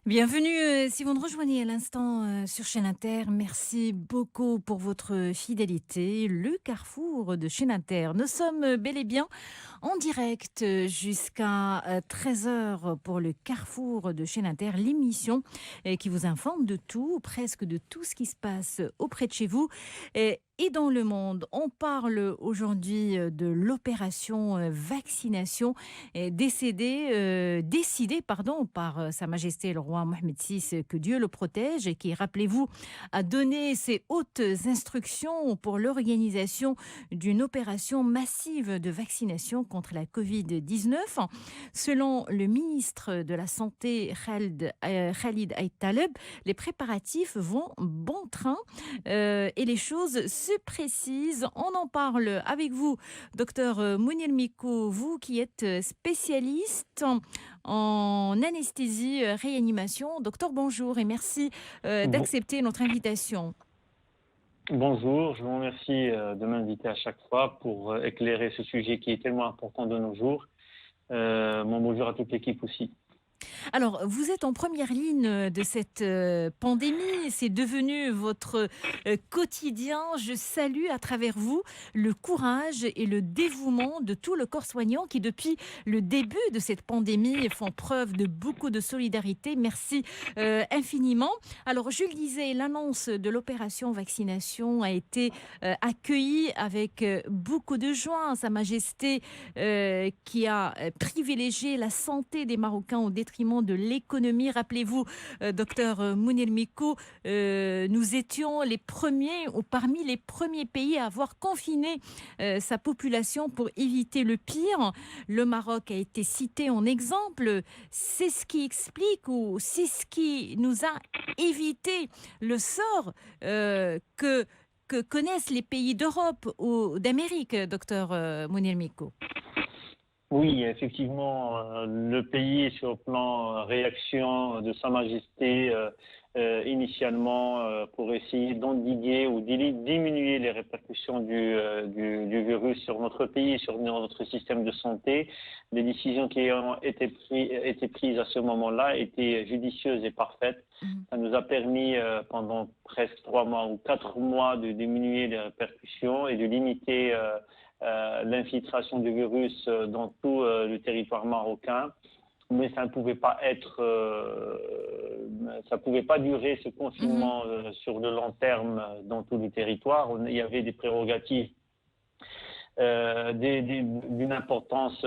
Bienvenue, si vous nous rejoignez à l'instant sur chaîne Inter, merci beaucoup pour votre fidélité. Le carrefour de chaîne Inter. Nous sommes bel et bien en direct jusqu'à 13 heures pour le carrefour de chaîne Inter, l'émission qui vous informe de tout, presque de tout ce qui se passe auprès de chez vous. Et dans le monde, on parle aujourd'hui de l'opération vaccination décidée par Sa Majesté le roi Mohamed VI, que Dieu le protège, et qui, rappelez-vous, a donné ses hautes instructions pour l'organisation d'une opération massive de vaccination contre la Covid-19. Selon le ministre de la Santé, Khalid Aït-Taleb, les préparatifs vont bon train et les choses se précisent. On en parle avec vous, docteur Mounir Miko, vous qui êtes spécialiste en anesthésie réanimation. Docteur, bonjour et merci Bon- d'accepter notre invitation. Bonjour, je vous remercie de m'inviter à chaque fois pour éclairer ce sujet qui est tellement important de nos jours. Mon bonjour à toute l'équipe aussi. Alors, vous êtes en première ligne de cette pandémie, c'est devenu votre quotidien. Je salue à travers vous le courage et le dévouement de tout le corps soignant qui, depuis le début de cette pandémie, font preuve de beaucoup de solidarité. Merci infiniment. Alors, je le disais, l'annonce de l'opération vaccination a été accueillie avec beaucoup de joie. Sa Majesté qui a privilégié la santé des Marocains au détriment de l'économie. Rappelez-vous, docteur Mounir Miko, nous étions les premiers ou parmi les premiers pays à avoir confiné sa population pour éviter le pire. Le Maroc a été cité en exemple. C'est ce qui explique ou c'est ce qui nous a évité le sort que connaissent les pays d'Europe ou d'Amérique, docteur Mounir Miko. Oui, effectivement, le pays, sur le plan réaction de Sa Majesté, initialement, pour essayer d'endiguer ou diminuer les répercussions du virus sur notre pays, sur notre système de santé, les décisions qui ont été prises à ce moment-là étaient judicieuses et parfaites. Ça nous a permis, pendant presque 3 mois ou 4 mois, de diminuer les répercussions et de limiter l'infiltration du virus dans tout le territoire marocain, mais ça ne pouvait pas ça pouvait pas durer ce confinement sur le long terme dans tout le territoire. Il y avait des prérogatives d'une importance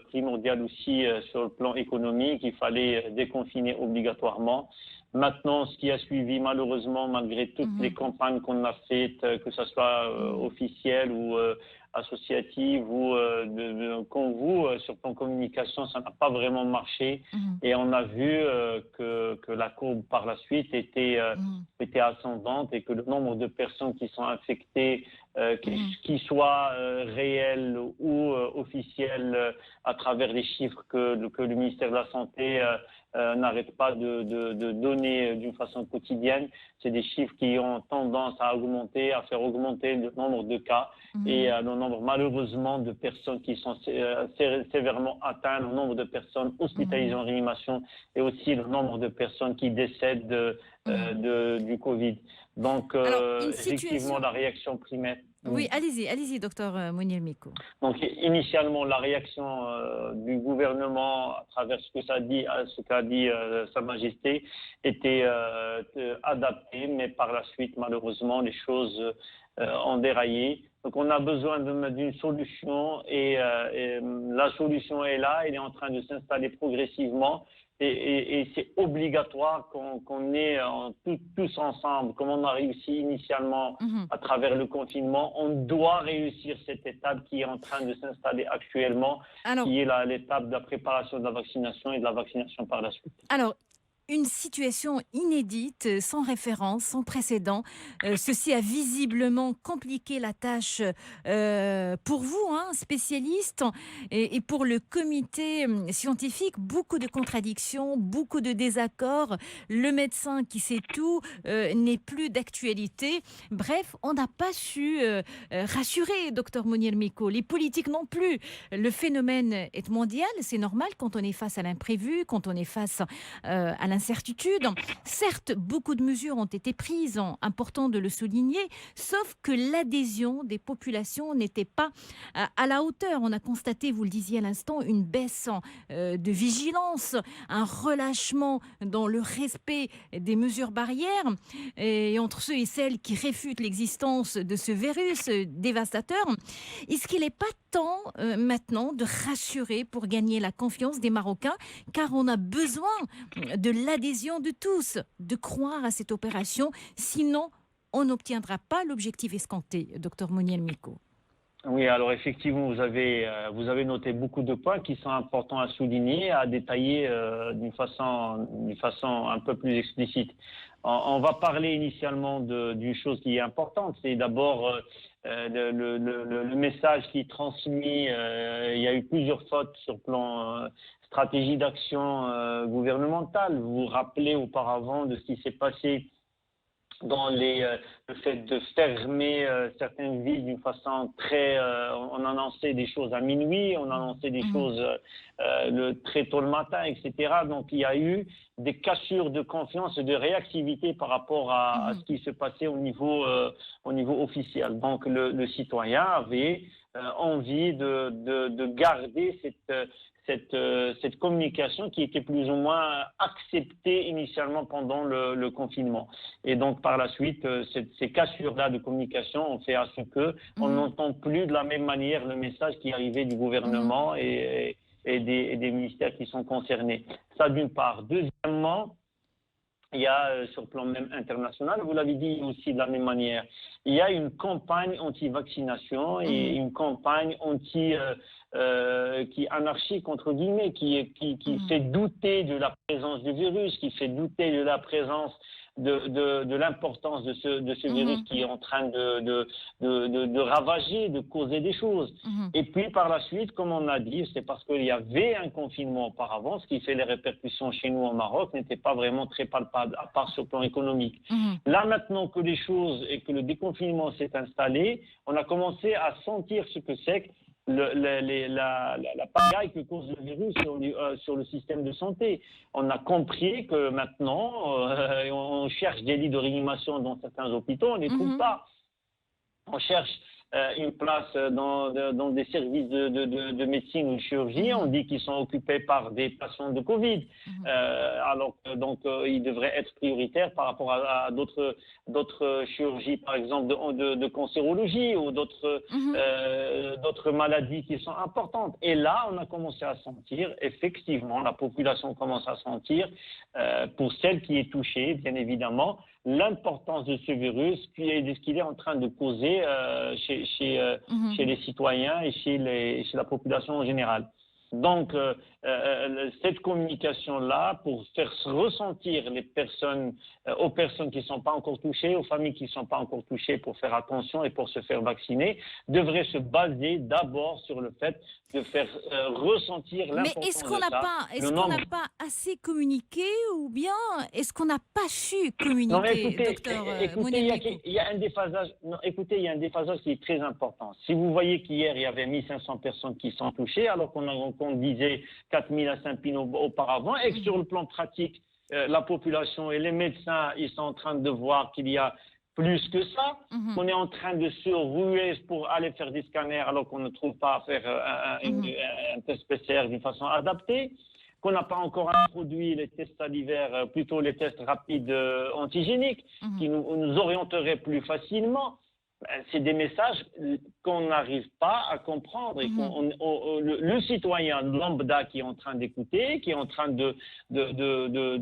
primordiale aussi sur le plan économique. Il fallait déconfiner obligatoirement. Maintenant, ce qui a suivi, malheureusement, malgré toutes les campagnes qu'on a faites, que ce soit officielles ou associatives ou comme vous, sur le plan communication, ça n'a pas vraiment marché. Et on a vu que la courbe par la suite était ascendante et que le nombre de personnes qui sont infectées, qui soient réels ou officiels, à travers les chiffres que le ministère de la Santé n'arrête pas de donner d'une façon quotidienne. C'est des chiffres qui ont tendance à augmenter, à faire augmenter le nombre de cas et le nombre malheureusement de personnes qui sont sévèrement atteintes, le nombre de personnes hospitalisées en réanimation et aussi le nombre de personnes qui décèdent du Covid. Donc, Alors, une effectivement, situation... la réaction primaire. Oui, allez-y, docteur Mounir Miko. Donc, initialement, la réaction du gouvernement à travers ce qu'a dit Sa Majesté était adaptée, mais par la suite, malheureusement, les choses ont déraillé. Donc, on a besoin d'une solution et la solution est là, elle est en train de s'installer progressivement. Et c'est obligatoire qu'on ait tous ensemble, comme on a réussi initialement à travers le confinement, on doit réussir cette étape qui est en train de s'installer actuellement, Alors, qui est l'étape de la préparation de la vaccination et de la vaccination par la suite. alors, une situation inédite, sans référence, sans précédent. Ceci a visiblement compliqué la tâche pour vous, spécialistes, et pour le comité scientifique. Beaucoup de contradictions, beaucoup de désaccords. Le médecin qui sait tout n'est plus d'actualité. Bref, on n'a pas su rassurer, docteur Mounir Miko. Les politiques non plus. Le phénomène est mondial, c'est normal quand on est face à l'imprévu, quand on est face à l'incertitude. Certes, beaucoup de mesures ont été prises, important de le souligner, sauf que l'adhésion des populations n'était pas à la hauteur. On a constaté, vous le disiez à l'instant, une baisse de vigilance, un relâchement dans le respect des mesures barrières. Et entre ceux et celles qui réfutent l'existence de ce virus dévastateur, est-ce qu'il n'est pas temps maintenant de rassurer pour gagner la confiance des Marocains, car on a besoin de l'adhésion de tous, de croire à cette opération, sinon on n'obtiendra pas l'objectif escompté, docteur Moniel Miko. Oui, alors effectivement, vous avez noté beaucoup de points qui sont importants à souligner, à détailler d'une façon un peu plus explicite. On va parler initialement d'une chose qui est importante, c'est d'abord le message qui est transmis. Il y a eu plusieurs fautes sur le plan stratégie d'action gouvernementale. Vous vous rappelez auparavant de ce qui s'est passé dans le fait de fermer certaines villes d'une façon très... on annonçait des choses à minuit, on annonçait des choses très tôt le matin, etc. Donc il y a eu des cassures de confiance et de réactivité par rapport à ce qui se passait au niveau officiel. Donc le citoyen avait envie de garder cette communication qui était plus ou moins acceptée initialement pendant le confinement. Et donc, par la suite, ces cassures-là de communication ont fait à ce qu'on n'entend plus de la même manière le message qui arrivait du gouvernement et des ministères qui sont concernés. Ça, d'une part. Deuxièmement, il y a, sur le plan même international, vous l'avez dit aussi de la même manière, il y a une campagne anti-vaccination et une campagne qui anarchique, entre guillemets, qui fait douter de la présence du virus, qui fait douter de la présence de l'importance de ce virus qui est en train de ravager, de causer des choses. Et puis par la suite, comme on a dit, c'est parce qu'il y avait un confinement auparavant, ce qui fait les répercussions chez nous au Maroc n'étaient pas vraiment très palpables, à part sur le plan économique. Là maintenant que les choses et que le déconfinement s'est installé, on a commencé à sentir ce que c'est que la pagaille que cause le virus sur le système de santé. On a compris que maintenant, on cherche des lits de réanimation dans certains hôpitaux, on ne les trouve pas. On cherche une place dans des services de médecine ou de chirurgie, on dit qu'ils sont occupés par des patients de Covid, alors que donc ils devraient être prioritaires par rapport à d'autres chirurgies, par exemple de cancérologie ou d'autres maladies qui sont importantes. Et là, on a commencé à sentir, effectivement, la population commence à sentir, pour celle qui est touchée, bien évidemment, l'importance de ce virus et de ce qu'il est en train de causer chez les citoyens et chez la population en général. Donc, cette communication-là, pour faire ressentir aux personnes qui ne sont pas encore touchées, aux familles qui ne sont pas encore touchées, pour faire attention et pour se faire vacciner, devrait se baser d'abord sur le fait de faire ressentir l'importance de ça. Mais est-ce qu'on n'a pas assez communiqué, ou bien est-ce qu'on n'a pas su communiquer, docteur Moniel Miko? Il y a un déphasage. Non, écoutez, il y a un déphasage qui est très important. Si vous voyez qu'hier, il y avait 1500 personnes qui sont touchées, alors qu'on disait 4000 à 5000 auparavant, et que sur le plan pratique, la population et les médecins, ils sont en train de voir qu'il y a plus que ça, qu'on est en train de se ruer pour aller faire des scanners alors qu'on ne trouve pas à faire un test PCR d'une façon adaptée, qu'on n'a pas encore introduit les tests salivaires, plutôt les tests rapides antigéniques, qui nous orienteraient plus facilement. C'est des messages qu'on n'arrive pas à comprendre et le citoyen lambda qui est en train d'écouter, qui est en train de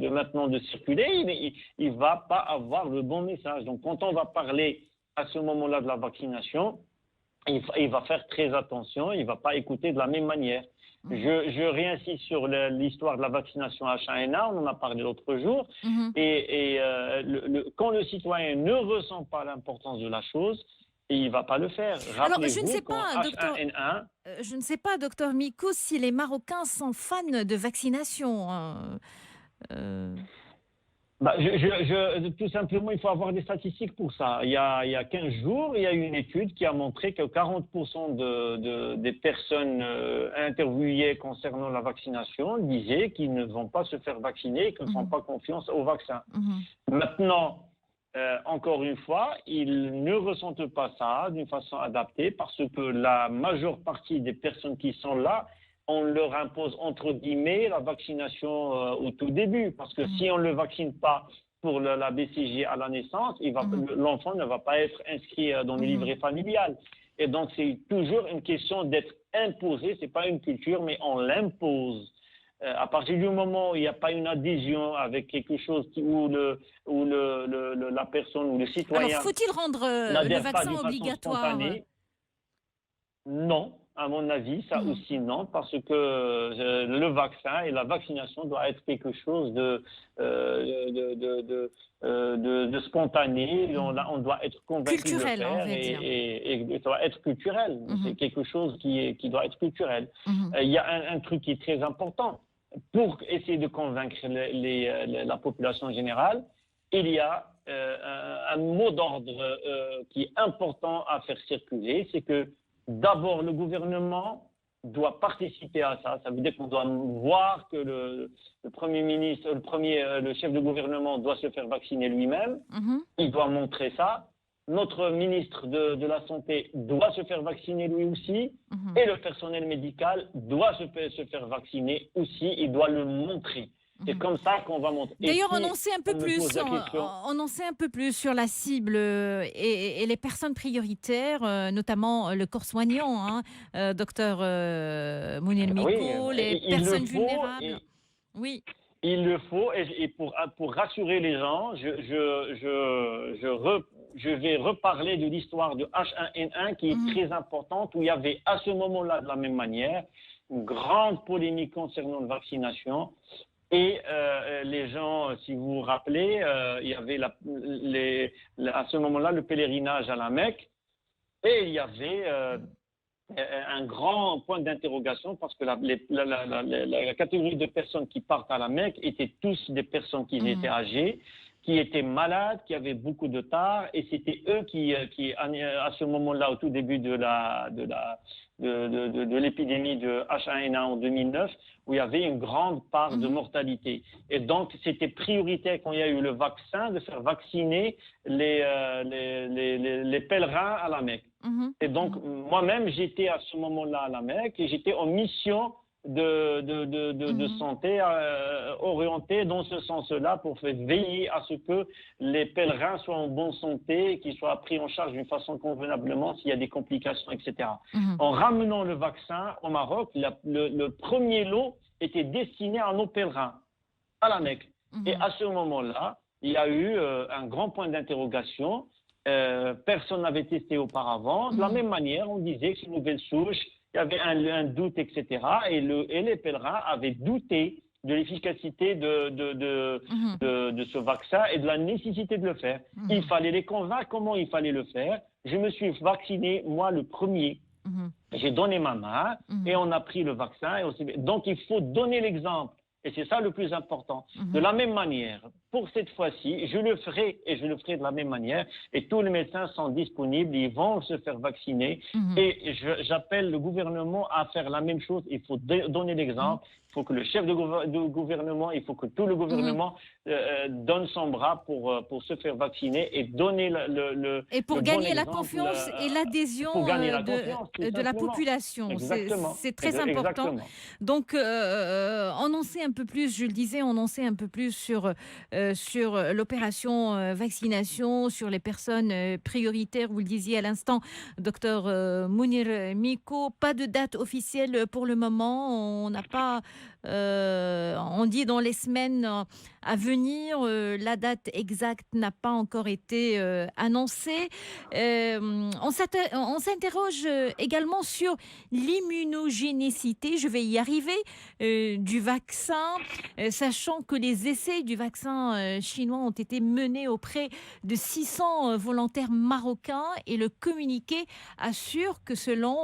maintenant de circuler, il va pas avoir le bon message. Donc quand on va parler à ce moment-là de la vaccination, il va faire très attention, il va pas écouter de la même manière. Je réinsiste sur l'histoire de la vaccination H1N1, on en a parlé l'autre jour, quand le citoyen ne ressent pas l'importance de la chose, il ne va pas le faire. Alors, je ne sais pas, H1N1, je ne sais pas, docteur Miko, si les Marocains sont fans de vaccination. Tout simplement, il faut avoir des statistiques pour ça. Il y a 15 jours, il y a eu une étude qui a montré que 40% des personnes interviewées concernant la vaccination disaient qu'ils ne vont pas se faire vacciner et qu'ils ne font Mhm, pas confiance au vaccin. mhm, Maintenant, encore une fois, ils ne ressentent pas ça d'une façon adaptée parce que la majeure partie des personnes qui sont là, on leur impose entre guillemets la vaccination au tout début. Parce que mhm, si on ne le vaccine pas pour la BCG à la naissance, mhm, l'enfant ne va pas être inscrit dans le mhm. livret familial. Et donc, c'est toujours une question d'être imposé. Ce n'est pas une culture, mais on l'impose. À partir du moment où il n'y a pas une adhésion avec quelque chose où la personne ou le Alors, citoyen faut-il rendre le n'adhère pas vaccin d'une façon obligatoire? spontanée, non, à mon avis, ça Mhm, aussi non, parce que le vaccin et la vaccination doivent être quelque chose de spontané. mhm. On doit être convaincu de le Culturel, on faire va dire. et ça doit être culturel. C'est Mhm, quelque chose qui doit être culturel. mhm, Il y a un truc qui est très important. Pour essayer de convaincre la population générale, il y a un mot d'ordre qui est important à faire circuler, c'est que d'abord le gouvernement doit participer à ça. Ça veut dire qu'on doit voir que le Premier ministre, le chef de gouvernement doit se faire vacciner lui-même. mhm, Il doit montrer ça. Notre ministre de la Santé doit se faire vacciner lui aussi. mhm, Et le personnel médical doit se faire vacciner aussi. Il doit le montrer. C'est mhm. comme ça qu'on va montrer. Et D'ailleurs, si on me pose la question, on en sait un peu plus sur la cible et les personnes prioritaires, notamment le corps soignant, hein, docteur Mounir oui, Miko, les il le personnes faut. vulnérables. Oui. Il le faut, et pour rassurer les gens, je vais reparler de l'histoire de H1N1 qui est Mhm, très importante, où il y avait à ce moment-là, de la même manière, une grande polémique concernant la vaccination. Et les gens, si vous vous rappelez, il y avait à ce moment-là le pèlerinage à la Mecque, et il y avait un grand point d'interrogation parce que la catégorie de personnes qui partent à la Mecque étaient tous des personnes qui étaient mhm, âgées, qui étaient malades, qui avaient beaucoup de tard, et c'était eux qui, à ce moment-là, au tout début de l'épidémie de H1N1 en 2009, où il y avait une grande part de mhm, mortalité. Et donc, c'était prioritaire quand il y a eu le vaccin de faire vacciner les pèlerins à la Mecque. mhm, Et donc, mhm, moi-même, j'étais à ce moment-là à la Mecque et j'étais en mission de mhm, santé orientée dans ce sens-là pour faire veiller à ce que les pèlerins soient en bonne santé, qu'ils soient pris en charge d'une façon convenablement s'il y a des complications, etc. mhm, En ramenant le vaccin au Maroc, le premier lot était destiné à nos pèlerins à la Mecque. Et mhm, à ce moment-là, il y a eu un grand point d'interrogation. Personne n'avait testé auparavant. De la mhm, même manière, on disait que c'est une nouvelle souche, il y avait un doute, etc. Et les pèlerins avaient douté de l'efficacité mhm, de ce vaccin et de la nécessité de le faire. Il mhm, fallait les convaincre comment il fallait le faire. Je me suis vacciné, moi, le premier. mhm, J'ai donné ma main et mhm, on a pris le vaccin. Donc, il faut donner l'exemple. Et c'est ça le plus important. De mhm, la même manière, pour cette fois-ci, je le ferai et je le ferai de la même manière. Et tous les médecins sont disponibles, ils vont se faire vacciner. mhm, Et j'appelle le gouvernement à faire la même chose. Il faut donner mhm, l'exemple. Il faut que le chef de gouvernement, il faut que tout le mhm. gouvernement donne son bras pour se faire vacciner et donner Et le pour bon gagner la exemple confiance et l'adhésion pour gagner la confiance, tout de la simplement. population, Exactement. c'est très important. Exactement. Donc, on en sait un peu plus, je le disais, on en sait un peu plus sur l'opération vaccination, sur les personnes prioritaires, vous le disiez à l'instant, docteur Mounir Miko. Pas de date officielle pour le moment, on n'a pas, on dit dans les semaines à venir, la date exacte n'a pas encore été annoncée. On s'interroge également sur l'immunogénicité, je vais y arriver, du vaccin, sachant que les essais du vaccin chinois ont été menés auprès de 600 volontaires marocains et le communiqué assure que selon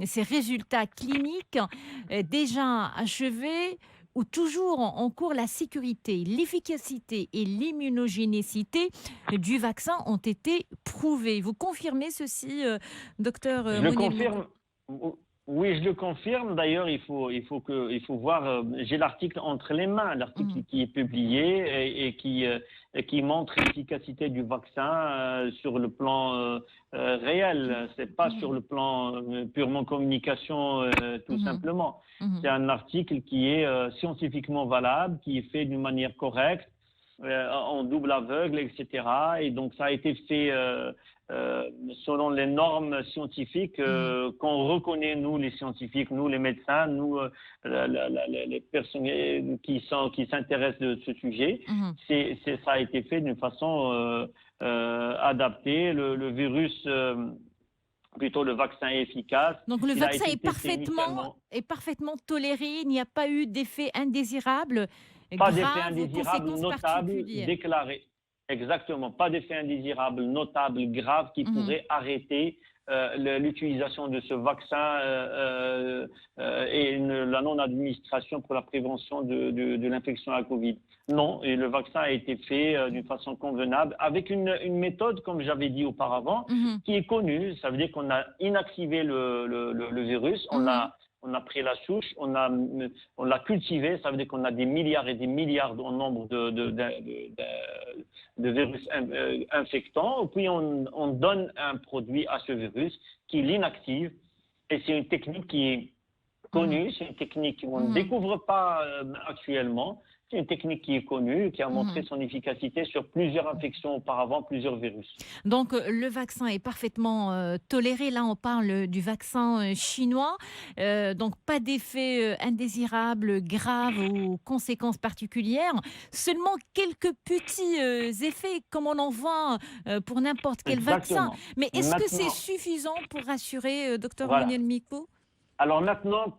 ces résultats cliniques déjà achevés, où toujours en cours la sécurité, l'efficacité et l'immunogénicité du vaccin ont été prouvées. Vous confirmez ceci, docteur Je le Mounir Miko? confirme. Oui, je le confirme. D'ailleurs, il faut voir. J'ai l'article entre les mains, l'article Mhm, qui est publié et qui montre l'efficacité du vaccin sur le plan réel. C'est pas sur le plan purement communication, tout mhm, simplement. C'est mhm, un article qui est scientifiquement valable, qui est fait d'une manière correcte, en double aveugle, etc. Et donc, ça a été fait. Selon les normes scientifiques mhm, qu'on reconnaît, nous les scientifiques, nous les médecins, nous les personnes qui s'intéressent de ce sujet, mhm. ça a été fait d'une façon adaptée. Le virus, plutôt le vaccin est efficace. Donc le Il a vaccin été testé initialement. est parfaitement toléré, il n'y a pas eu d'effet indésirable Pas d'effet grave aux indésirable conséquences notable particulières. déclaré. Exactement, pas d'effet indésirable notable grave qui Mhm, pourrait arrêter l'utilisation de ce vaccin et la non-administration pour la prévention de l'infection à la Covid. Non, et le vaccin a été fait d'une façon convenable avec une méthode, comme j'avais dit auparavant, mhm, qui est connue. Ça veut dire qu'on a inactivé le virus, mhm, on a pris la souche, on l'a cultivé, ça veut dire qu'on a des milliards et des milliards en nombre de virus infectants, puis on donne un produit à ce virus qui l'inactive, et c'est une technique qui est mhm, connue, c'est une technique qu'on ne mhm, découvre pas actuellement, c'est une technique qui est connue, qui a montré mhm. son efficacité sur plusieurs infections auparavant, plusieurs virus. Donc le vaccin est parfaitement toléré. Là, on parle du vaccin chinois. Donc pas d'effet indésirable, grave ou conséquences particulières. Seulement quelques petits effets, comme on en voit pour n'importe quel vaccin. Exactement. Mais est-ce que c'est Maintenant, suffisant pour rassurer, docteur voilà. Monel Miko? Alors maintenant,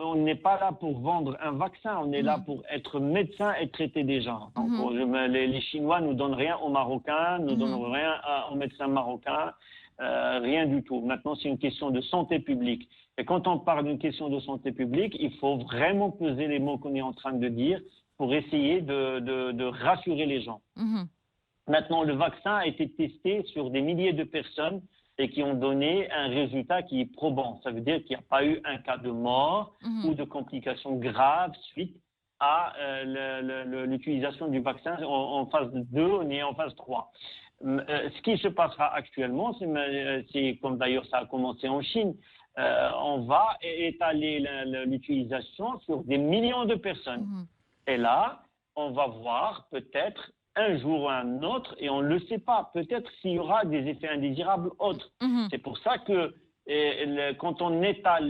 on n'est pas là pour vendre un vaccin, on est là Mhm, pour être médecin et traiter des gens. Donc, mhm, les Chinois nous donnent rien aux Marocains, nous donnent mhm, rien aux médecins marocains, rien du tout. Maintenant, c'est une question de santé publique. Et quand on parle d'une question de santé publique, il faut vraiment peser les mots qu'on est en train de dire pour essayer de rassurer les gens. mhm, Maintenant, le vaccin a été testé sur des milliers de personnes et qui ont donné un résultat qui est probant. Ça veut dire qu'il n'y a pas eu un cas de mort mhm, ou de complications graves suite à l'utilisation du vaccin en phase 2 et en phase 3. Ce qui se passera actuellement, c'est comme d'ailleurs ça a commencé en Chine, on va étaler l'utilisation sur des millions de personnes. mhm, Et là, on va voir peut-être un jour ou un autre, et on ne le sait pas, peut-être s'il y aura des effets indésirables autres. mhm. C'est pour ça que quand on étale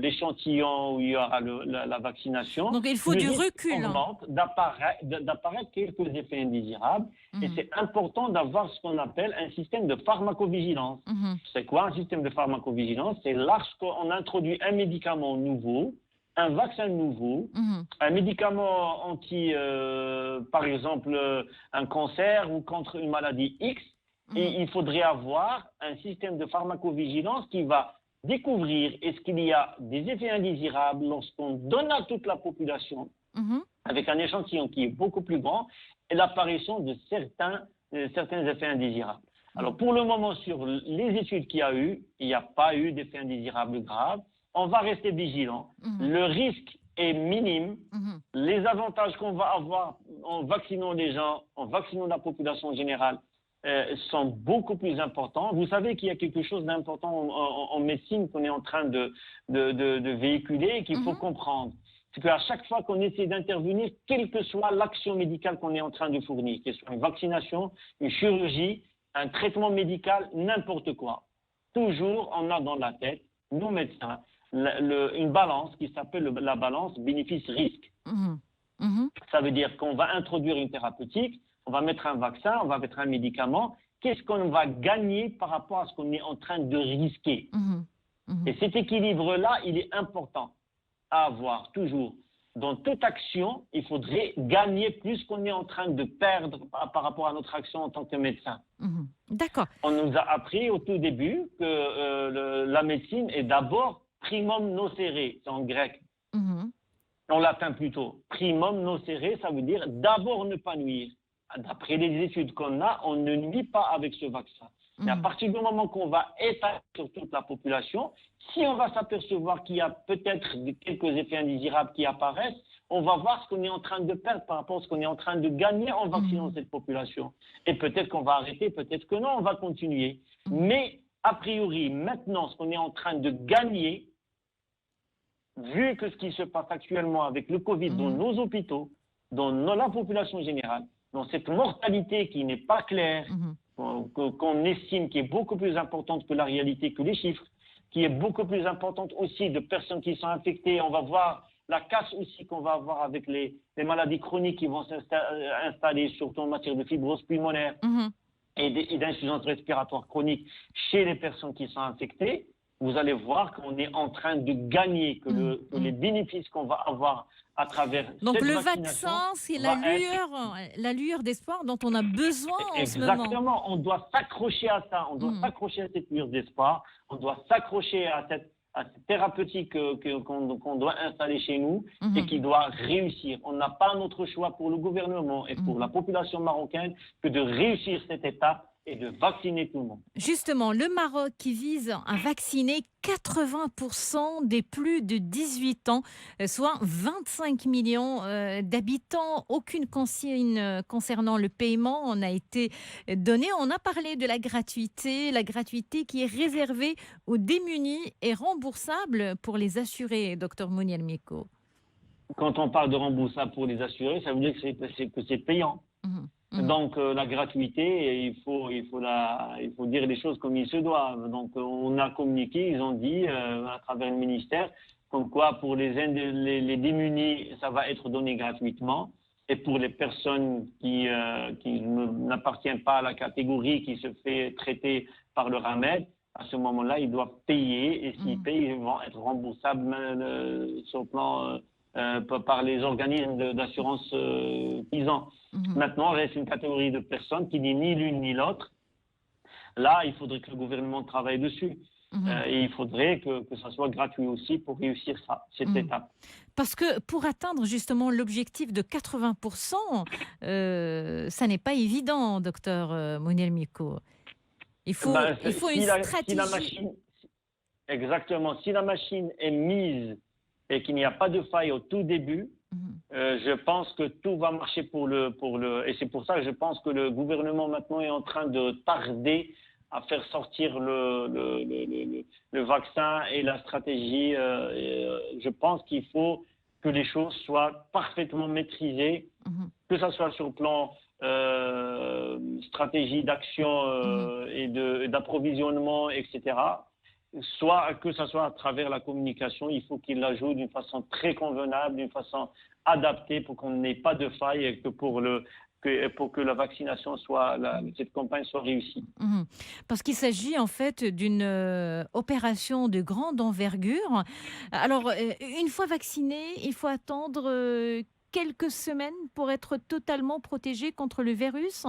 l'échantillon où il y aura la vaccination, Donc il faut le du risque recul, hein. augmente d'apparaître quelques effets indésirables. Et Mhm, c'est important d'avoir ce qu'on appelle un système de pharmacovigilance. mhm, C'est quoi un système de pharmacovigilance? C'est lorsqu'on introduit un médicament nouveau, un vaccin nouveau, mhm, un médicament anti, par exemple, un cancer ou contre une maladie X, mhm, et il faudrait avoir un système de pharmacovigilance qui va découvrir est-ce qu'il y a des effets indésirables lorsqu'on donne à toute la population, mhm, avec un échantillon qui est beaucoup plus grand, et l'apparition de certains effets indésirables. mhm, Alors, pour le moment, sur les études qu'il y a eu, il n'y a pas eu d'effets indésirables graves. On va rester vigilant. mhm, Le risque est minime. mhm. Les avantages qu'on va avoir en vaccinant les gens, en vaccinant la population générale, sont beaucoup plus importants. Vous savez qu'il y a quelque chose d'important en médecine qu'on est en train de véhiculer et qu'il faut Mhm, comprendre. C'est qu'à chaque fois qu'on essaie d'intervenir, quelle que soit l'action médicale qu'on est en train de fournir, que ce soit une vaccination, une chirurgie, un traitement médical, n'importe quoi, toujours on a dans la tête, nous médecins, une balance qui s'appelle la balance bénéfice-risque. mhm, mhm, Ça veut dire qu'on va introduire une thérapeutique, on va mettre un vaccin, on va mettre un médicament. Qu'est-ce qu'on va gagner par rapport à ce qu'on est en train de risquer? mhm, Et mhm, cet équilibre-là, il est important à avoir toujours. Dans toute action, il faudrait gagner plus qu'on est en train de perdre par rapport à notre action en tant que médecin. mhm. D'accord. On nous a appris au tout début que la médecine est d'abord primum nocere, c'est en grec. Mhm, en latin plutôt, primum nocere, ça veut dire d'abord ne pas nuire. D'après les études qu'on a, on ne nuit pas avec ce vaccin. Mais à partir du moment qu'on va étaler sur toute la population, si on va s'apercevoir qu'il y a peut-être quelques effets indésirables qui apparaissent, on va voir ce qu'on est en train de perdre par rapport à ce qu'on est en train de gagner en vaccinant cette population. Et peut-être qu'on va arrêter, peut-être que non, on va continuer. Mais a priori, maintenant, ce qu'on est en train de gagner, vu que ce qui se passe actuellement avec le Covid dans nos hôpitaux, dans la population générale, dans cette mortalité qui n'est pas claire, qu'on estime qui est beaucoup plus importante que la réalité, que les chiffres, qui est beaucoup plus importante aussi de personnes qui sont infectées. On va voir la casse aussi qu'on va avoir avec les maladies chroniques qui vont s'installer, surtout en matière de fibrose pulmonaire et d'insuffisance respiratoire chronique chez les personnes qui sont infectées. Vous allez voir qu'on est en train de gagner, que les bénéfices qu'on va avoir à travers Donc cette le vaccination vaccin, c'est la lueur d'espoir dont on a besoin en ce moment. Exactement, on doit s'accrocher à ça, on doit s'accrocher à cette lueur d'espoir, on doit s'accrocher à cette thérapeutique qu'on doit installer chez nous et qui doit réussir. On n'a pas un autre choix pour le gouvernement et pour la population marocaine que de réussir cette étape et de vacciner tout le monde. Justement, le Maroc qui vise à vacciner 80% des plus de 18 ans, soit 25 millions d'habitants. Aucune consigne concernant le paiement n'a été donnée. On a parlé de la gratuité qui est réservée aux démunis et remboursable pour les assurés, Dr Mouniel Miko. Quand on parle de remboursable pour les assurés, ça veut dire que c'est payant. Donc la gratuité, il faut dire les choses comme il se doit. Donc on a communiqué, ils ont dit à travers le ministère, comme quoi pour les démunis, ça va être donné gratuitement. Et pour les personnes qui n'appartiennent pas à la catégorie qui se fait traiter par le RAMED, à ce moment-là, ils doivent payer. Et s'ils payent, ils vont être remboursables sur le plan par les organismes d'assurance paysan. Maintenant, il reste une catégorie de personnes qui n'est ni l'une ni l'autre. Là, il faudrait que le gouvernement travaille dessus. Et il faudrait que ça soit gratuit aussi pour réussir cette étape. Parce que pour atteindre justement l'objectif de 80%, ça n'est pas évident, docteur Mouniel Miko. Il faut une stratégie. Exactement. Si la machine est mise et qu'il n'y a pas de faille au tout début, je pense que tout va marcher et c'est pour ça que je pense que le gouvernement maintenant est en train de tarder à faire sortir le vaccin et la stratégie. Je pense qu'il faut que les choses soient parfaitement maîtrisées, que ce soit sur le plan stratégie d'action et d'approvisionnement, etc., soit que ce soit à travers la communication. Il faut qu'il la joue d'une façon très convenable, d'une façon adaptée pour qu'on n'ait pas de faille et que pour que la vaccination cette campagne soit réussie. Parce qu'il s'agit en fait d'une opération de grande envergure. Alors, une fois vacciné, il faut attendre quelques semaines pour être totalement protégé contre le virus.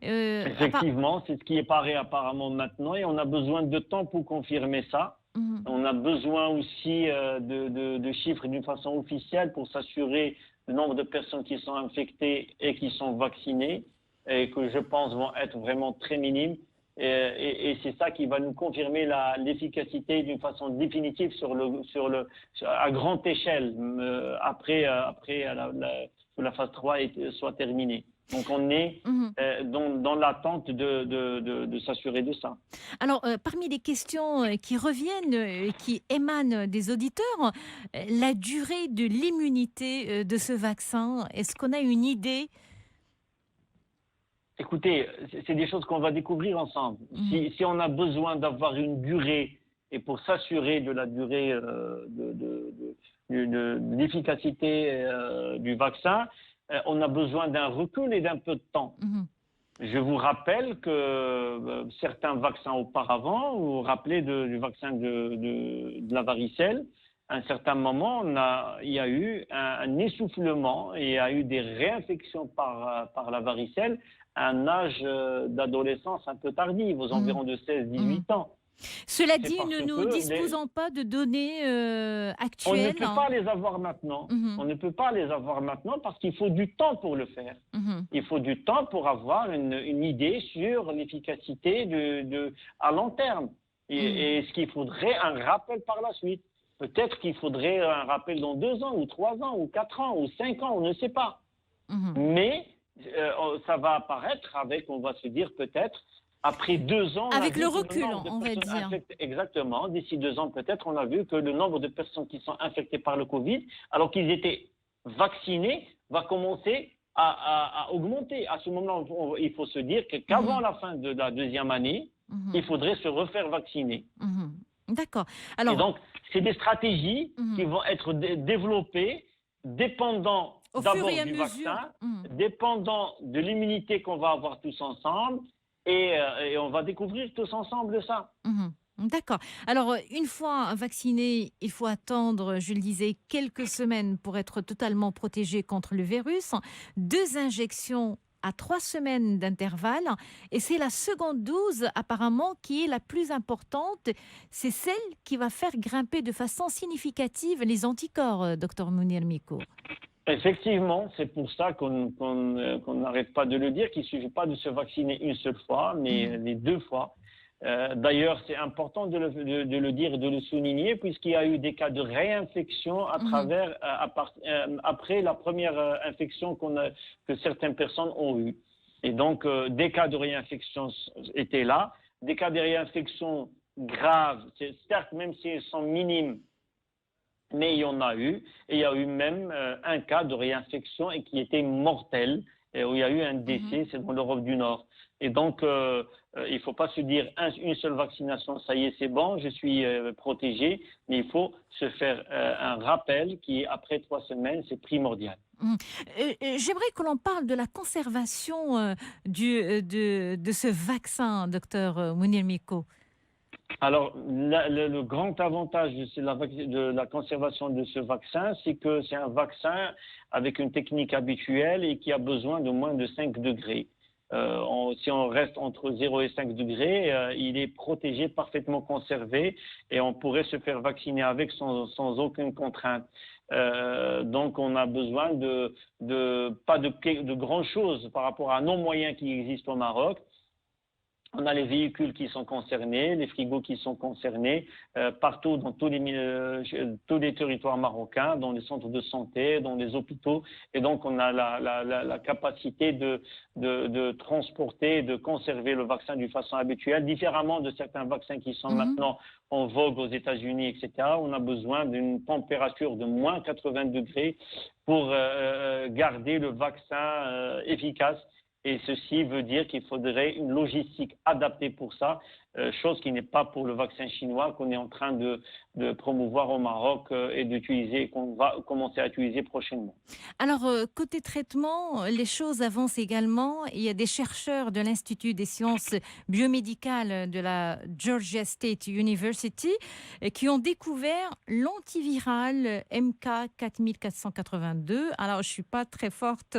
Effectivement, c'est ce qui apparaît apparemment maintenant et on a besoin de temps pour confirmer ça. On a besoin aussi de chiffres d'une façon officielle pour s'assurer du nombre de personnes qui sont infectées et qui sont vaccinées et que je pense vont être vraiment très minimes. Et c'est ça qui va nous confirmer l'efficacité d'une façon définitive à grande échelle après que la phase 3 soit terminée. Donc on est dans l'attente de s'assurer de ça. Alors, parmi les questions qui reviennent, qui émanent des auditeurs, la durée de l'immunité de ce vaccin, est-ce qu'on a une idée ? Écoutez, c'est des choses qu'on va découvrir ensemble. Si on a besoin d'avoir une durée, et pour s'assurer de la durée de l'efficacité du vaccin, on a besoin d'un recul et d'un peu de temps. Je vous rappelle que certains vaccins auparavant, vous vous rappelez du vaccin de la varicelle, à un certain moment, il y a eu un essoufflement et il y a eu des réinfections par la varicelle à un âge d'adolescence un peu tardive, aux environs de 16-18 ans. Cela C'est dit, parce ne nous que disposons pas de données on ne actuelles, peut hein. pas les avoir maintenant. Mhm, On ne peut pas les avoir maintenant parce qu'il faut du temps pour le faire. mhm, Il faut du temps pour avoir une idée sur l'efficacité à long terme. mhm, Et est-ce qu'il faudrait un rappel par la suite? Peut-être qu'il faudrait un rappel dans 2 ans, ou 3 ans, ou 4 ans, ou 5 ans, on ne sait pas. mhm. Mais ça va apparaître avec, on va se dire peut-être, après 2 ans, on a Avec le vu que le recul, nombre de on va personnes dire. infectées, exactement, d'ici 2 ans peut-être, on a vu que le nombre de personnes qui sont infectées par le Covid, alors qu'ils étaient vaccinés, va commencer à augmenter. À ce moment, il faut se dire qu'avant Mhm, la fin de la deuxième année, mhm, il faudrait se refaire vacciner. mhm. D'accord. Et Alors, donc, c'est des stratégies qui mhm. vont être développées dépendant Au fur et d'abord à du mesure. vaccin, Mhm, dépendant de l'immunité qu'on va avoir tous ensemble, et on va découvrir tous ensemble ça. mhm. D'accord. Alors, une fois vacciné, il faut attendre, je le disais, quelques semaines pour être totalement protégé contre le virus. 2 injections à 3 semaines d'intervalle. Et c'est la seconde dose, apparemment, qui est la plus importante. C'est celle qui va faire grimper de façon significative les anticorps, docteur Mounir Miko. Effectivement, c'est pour ça qu'on n'arrête pas de le dire, qu'il ne suffit pas de se vacciner une seule fois, mais Mhm, les 2 fois. D'ailleurs, c'est important de le dire et de le souligner, puisqu'il y a eu des cas de réinfection mhm, après la première infection que certaines personnes ont eue. Et donc, des cas de réinfection étaient là, des cas de réinfection graves, certes, même s'ils sont minimes, mais il y en a eu, et il y a eu même un cas de réinfection et qui était mortel, et où il y a eu un mhm. décès, c'est dans l'Europe du Nord. Et donc, il ne faut pas se dire une seule vaccination, ça y est, c'est bon, je suis protégé, mais il faut se faire un rappel qui, après 3 semaines, c'est primordial. Mhm. J'aimerais que l'on parle de la conservation de ce vaccin, docteur Mounir Miko. Alors, le grand avantage de la conservation de ce vaccin, c'est que c'est un vaccin avec une technique habituelle et qui a besoin de moins de 5 degrés. Si on reste entre 0 et 5 degrés, il est protégé, parfaitement conservé, et on pourrait se faire vacciner avec sans aucune contrainte. Donc, on a besoin pas de grand-chose par rapport à nos moyens qui existent au Maroc. On a les véhicules qui sont concernés, les frigos qui sont concernés, partout dans tous les territoires marocains, dans les centres de santé, dans les hôpitaux. Et donc, on a la capacité de transporter et de conserver le vaccin d'une façon habituelle, différemment de certains vaccins qui sont Mhm, maintenant en vogue aux États-Unis, etc. On a besoin d'une température de moins 80 degrés pour garder le vaccin efficace. Et ceci veut dire qu'il faudrait une logistique adaptée pour ça, chose qui n'est pas pour le vaccin chinois qu'on est en train de promouvoir au Maroc et d'utiliser, qu'on va commencer à utiliser prochainement. Alors, côté traitement, les choses avancent également. Il y a des chercheurs de l'Institut des sciences biomédicales de la Georgia State University qui ont découvert l'antiviral MK 4482. Alors, je ne suis pas très forte.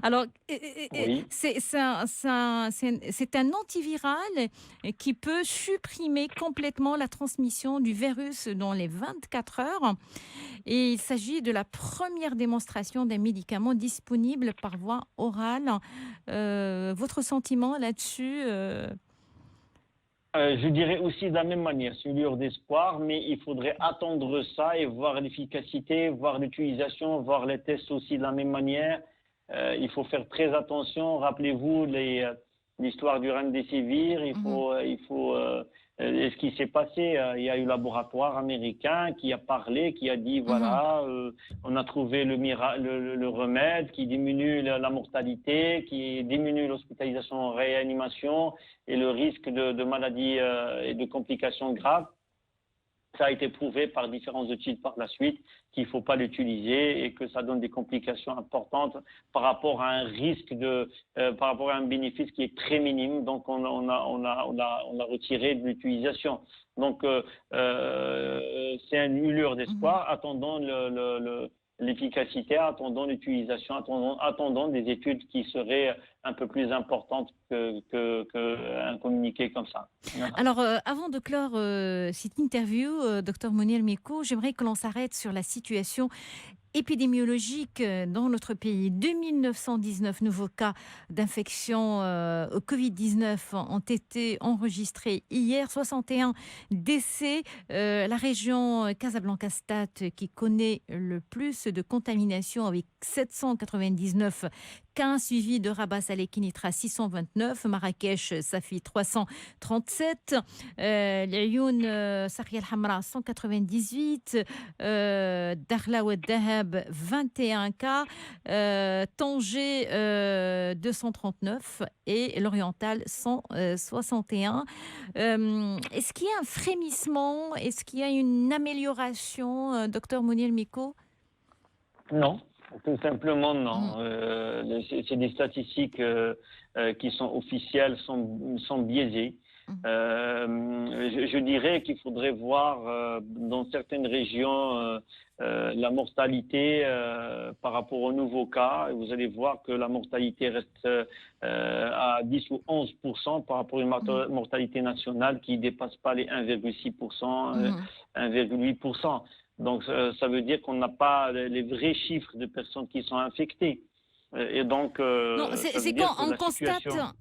Alors, Oui. c'est un antiviral qui peut supprimer complètement la transmission du virus dans les 24 heures. Et il s'agit de la première démonstration d'un médicament disponible par voie orale. Votre sentiment là-dessus Je dirais aussi de la même manière, c'est une lueur d'espoir, mais il faudrait attendre ça et voir l'efficacité, voir l'utilisation, voir les tests aussi de la même manière. Il faut faire très attention. Rappelez-vous l'histoire du remdesivir. Mhm, Ce qui s'est passé. Il y a eu un laboratoire américain qui a parlé, qui a dit mhm, voilà, on a trouvé le remède qui diminue la mortalité, qui diminue l'hospitalisation en réanimation et le risque de maladies et de complications graves. Ça a été prouvé par différentes études par la suite qu'il ne faut pas l'utiliser et que ça donne des complications importantes par rapport à un risque par rapport à un bénéfice qui est très minime. Donc on a retiré de l'utilisation. Donc c'est une lueur mhm, d'espoir. Attendons l'efficacité, attendons l'utilisation, attendons des études qui seraient un peu plus importantes qu'un communiqué comme ça. Voilà. Alors, avant de clore cette interview, docteur Mounir Miko, j'aimerais que l'on s'arrête sur la situation épidémiologique dans notre pays. 2919 nouveaux cas d'infection au Covid-19 ont été enregistrés hier, 61 décès. La région Casablanca-Stade qui connaît le plus de contamination avec 799 cas, suivi de Rabat Salé Kinitra 629, Marrakech Safi 337, Laayoune Sarria El Hamra 198, Dakhla Oued Dahab 21 cas, Tanger 239 et l'Oriental 161. Est-ce qu'il y a un frémissement? Est-ce qu'il y a une amélioration, docteur Mounir Miko? Non. Tout simplement, non. C'est des statistiques qui sont officielles, sont biaisées. Je dirais qu'il faudrait voir dans certaines régions la mortalité par rapport aux nouveaux cas. Vous allez voir que la mortalité reste à 10 ou 11% par rapport à une mortalité nationale qui ne dépasse pas les 1,6%, 1,8%. Donc, ça veut dire qu'on n'a pas les vrais chiffres de personnes qui sont infectées. Et donc, c'est quand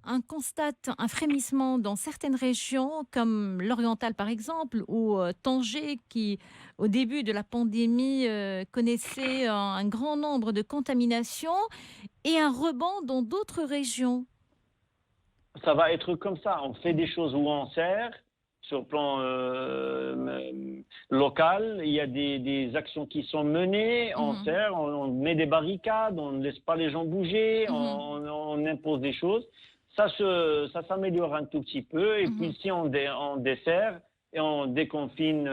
on constate un frémissement dans certaines régions, comme l'Oriental par exemple, ou Tanger, qui au début de la pandémie connaissait un grand nombre de contaminations, et un rebond dans d'autres régions. Ça va être comme ça. On fait des choses où on sert. Sur le plan local, il y a des actions qui sont menées, on sert, on met des barricades, on ne laisse pas les gens bouger, on impose des choses. Ça s'améliore un tout petit peu. Et puis si on dessert et on déconfine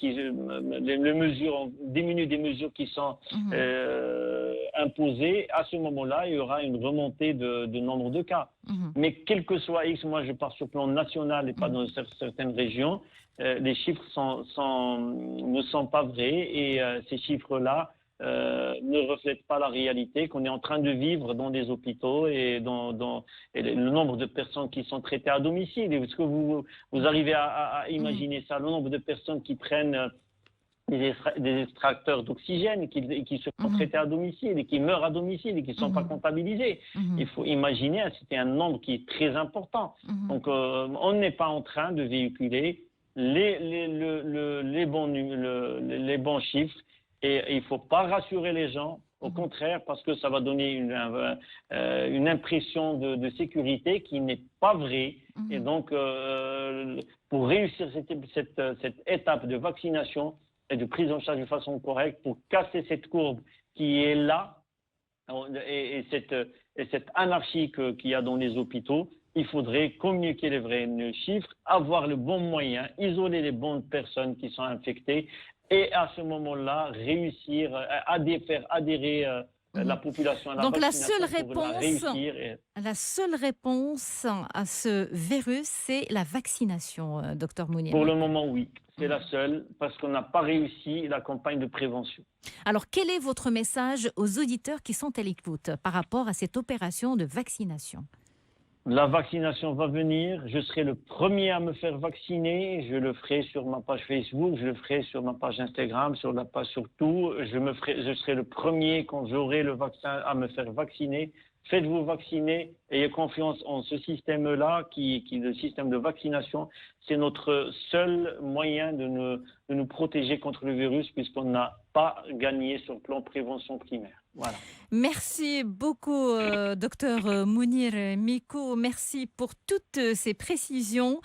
les mesures, on diminue des mesures qui sont imposées, à ce moment-là, il y aura une remontée de nombre de cas. Mais quel que soit X, moi je pars sur le plan national et pas dans certaines régions, les chiffres ne sont pas vrais et ces chiffres-là ne reflètent pas la réalité qu'on est en train de vivre dans des hôpitaux et le nombre de personnes qui sont traitées à domicile. Est-ce que vous arrivez à imaginer ça, le nombre de personnes qui prennent des extracteurs d'oxygène qui se font traiter à domicile et qui meurent à domicile et qui ne sont pas comptabilisés. Il faut imaginer, c'était un nombre qui est très important. Donc, on n'est pas en train de véhiculer les bons chiffres et il ne faut pas rassurer les gens. Au contraire, parce que ça va donner une impression de sécurité qui n'est pas vraie. Et donc, pour réussir cette étape de vaccination, et de prise en charge de façon correcte pour casser cette courbe qui est là et cette anarchie qu'il y a dans les hôpitaux, il faudrait communiquer les vrais chiffres, avoir le bon moyen, isoler les bonnes personnes qui sont infectées et à ce moment-là réussir à faire adhérer la population à la vaccination. Donc la seule réponse à ce virus, c'est la vaccination, docteur Mounir. Pour le moment, oui. C'est la seule, parce qu'on n'a pas réussi la campagne de prévention. Alors, quel est votre message aux auditeurs qui sont à l'écoute par rapport à cette opération de vaccination? La vaccination va venir. Je serai le premier à me faire vacciner. Je le ferai sur ma page Facebook, je le ferai sur ma page Instagram, sur la page surtout. Je serai le premier quand j'aurai le vaccin à me faire vacciner. Faites-vous vacciner, ayez confiance en ce système-là, qui est le système de vaccination. C'est notre seul moyen de nous protéger contre le virus, puisqu'on n'a pas gagné sur le plan prévention primaire. Voilà. Merci beaucoup, docteur Mounir Miko. Merci pour toutes ces précisions.